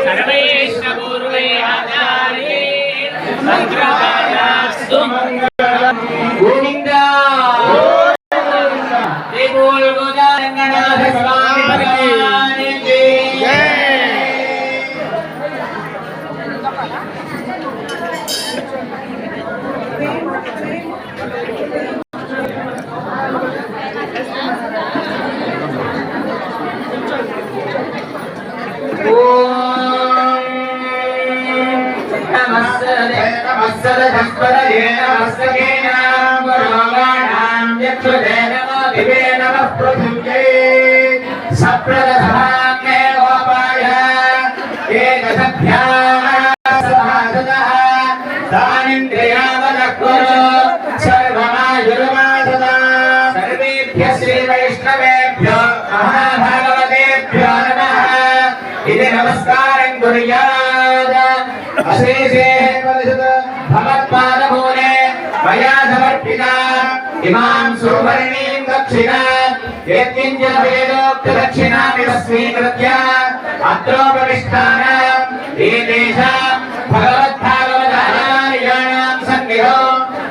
सर्वैष्णपूर्वै आचार्ये संक्रमणास्तु गोविंद जय बोल गोदारंगनाथ स्वामी भगवान की जय। नमस्कारं कुर्यात् अशेषे भगवत्पादमूले मया समर्पिता इमां सुवर्णीं दक्षिणा यत्किञ्चित् वेदोक्तदक्षिणामिव स्वीकृत्य अत्रोपविष्टान एतेषां भगवद्भागवताचार्याणां सन्निधौ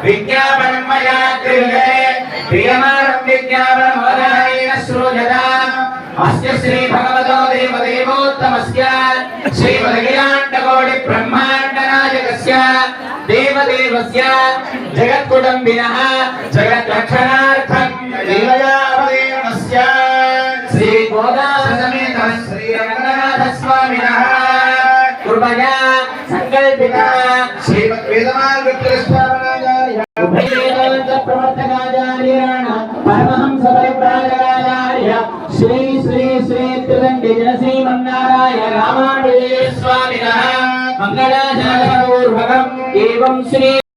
विज्ञापनं मया क्रियते क्रियमाणं विज्ञापनमवधानेन श्रूयताम् अस्य श्री भगवतो देवदेवोत्तमस्य श्रीमदखिलाण्डकोटि ब्रह्माण्डनायकस्य देवदेवस्य जगत्कुटुम्बिनः जगद्रक्षणार्थं देवयावदेवस्य श्री गोदासमेत श्री रङ्गनाथ स्वामिनः कृपया संकल्पिता श्रीमद्वेदमार्गप्रतिष्ठापनाचार्य उभयवेदान्त प्रवर्तकाचार्येण परमहंस परिव्राजकाचार्य श्री श्री श्री त्रिदण्डी श्रीमन्नारायण रामानुज स्वामिनः मंगलाचरणपूर्वकम् एवं श्री